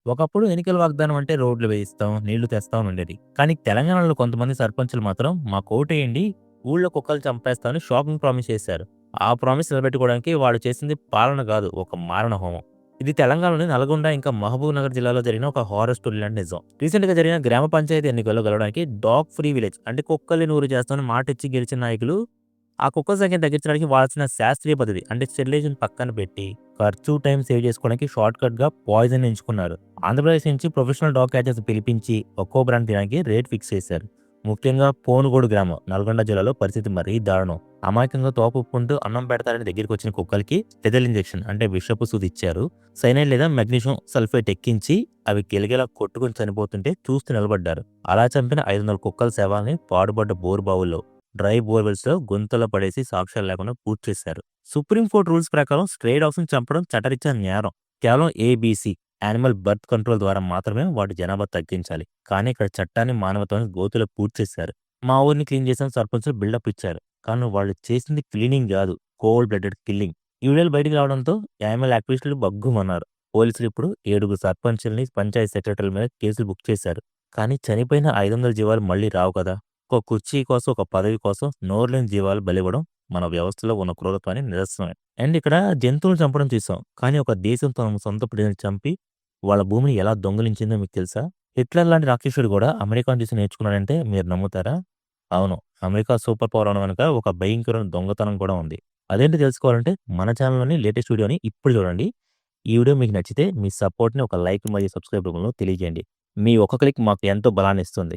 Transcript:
ఒకప్పుడు ఎన్నికల వాగ్దానం అంటే రోడ్లు వేయిస్తాం, నీళ్లు తెస్తాం అని ఉండేది. కానీ తెలంగాణలో కొంతమంది సర్పంచులు మాత్రం మాకు ఓటేయండి, ఊళ్ళో కుక్కలు చంపేస్తామని షాకింగ్ ప్రామిస్ చేశారు. ఆ ప్రామిస్ నిలబెట్టుకోవడానికి వాళ్ళు చేసింది పాలన కాదు, ఒక మారణ హోమం. ఇది తెలంగాణలోని నల్గొండ ఇంకా మహబూబ్‌నగర్ జిల్లాలో జరిగిన ఒక హారర్ స్టోరీ లాంటి నిజం. రీసెంట్‌గా జరిగిన గ్రామ పంచాయతీ ఎన్నికల్లో గెలవడానికి డాగ్ ఫ్రీ విలేజ్ అంటే కుక్కల్ని నూరు చేస్తామని మాటిచ్చి గెలిచిన నాయకులు ఆ కుక్కల సంఖ్యను తగ్గించడానికి వాడాల్సిన శాస్త్రీయ పద్ధతి అంటే స్టెరిలైజేషన్ పక్కన పెట్టి, ఖర్చు, టైం సేవ్ చేసుకోవడానికి షార్ట్‌కట్‌గా పాయిజన్ ఎంచుకున్నారు. ఆంధ్రప్రదేశ్ నుంచి ప్రొఫెషనల్ డాగ్ క్యాచర్స్ పిలిపించి ఒక్కో బ్రాండ్ తినడానికి రేట్ ఫిక్స్ చేశారు. ముఖ్యంగా పోనుగోడు గ్రామం, నల్గొండ జిల్లాలో పరిస్థితి మరీ దారుణం. అమాయకంగా తోకూపుకుంటూ అన్నం పెడతారని దగ్గరికొచ్చిన కుక్కలకి లెథల్ ఇంజెక్షన్ అంటే విషపు సూది ఇచ్చారు. సైనైడ్ లేదా మెగ్నీషియం సల్ఫేట్ ఎక్కించి అవి గిలగిలా కొట్టుకొని చనిపోతుంటే చూస్తూ నిలబడ్డారు. అలా చంపిన 500 కుక్కల శవాల్ని పాడుబడ్డ బోరు బావుల్లో, డ్రై బోర్‌వెల్స్‌లో గుంతలో పడేసి సాక్ష్యాలు లేకుండా పూడ్చి చేశారు. సుప్రీం కోర్ట్ రూల్స్ ప్రకారం స్ట్రే డాగ్స్‌ని చంపడం చట్టరీత్యా నేరం. కేవలం ఏబీసీ యానిమల్ బర్త్ కంట్రోల్ ద్వారా మాత్రమే వాటి జనాభా తగ్గించాలి. కానీ ఇక్కడ చట్టాన్ని మానవత్వాన్ని గోతిలో పూడ్చేశారు. మా ఊరిని క్లీన్ చేసిన సర్పంచులు బిల్డప్ ఇచ్చారు. కానీ వాళ్ళు చేసింది క్లీనింగ్ గాదు, కోల్డ్ బ్లడెడ్ కిల్లింగ్. ఈ వీడియోలు బయటికి రావడంతో యానిమల్ యాక్టివిస్టులు బగ్గుమన్నారు. పోలీసులు ఇప్పుడు 7 సర్పంచుల్ని, పంచాయతీ సెక్రటరీల మీద కేసులు బుక్ చేశారు. కానీ చనిపోయిన 500 జీవాలు మళ్ళీ రావు కదా! ఒక కుర్చీ కోసం, ఒక పదవి కోసం నోరులేని జీవాలు బలివ్వడం మన వ్యవస్థలో ఉన్న క్రూరత్వానికి నిదర్శనమే. అండ్ ఇక్కడ జంతువులను చంపడం చూసాం. కానీ ఒక దేశం తన సొంత ప్రజలను చంపి వాళ్ళ భూమిని ఎలా దొంగిలించిందో మీకు తెలుసా? హిట్లర్ లాంటి రాక్షసుడు కూడా అమెరికాను చూసి నేర్చుకున్నాడంటే మీరు నమ్ముతారా? అవును. అమెరికా సూపర్ పవర్ అవ్వడం వెనక ఒక భయంకరమైన దొంగతనం కూడా ఉంది. అదేంటో తెలుసుకోవాలంటే మన ఛానల్‌లోని లేటెస్ట్ వీడియోని ఇప్పుడు చూడండి. ఈ వీడియో మీకు నచ్చితే మీ సపోర్ట్‌ని ఒక లైక్ మరియు సబ్స్క్రైబ్ రూపంలో తెలియజేయండి. మీ ఒక్క క్లిక్ మాకు ఎంతో బలాన్నిస్తుంది.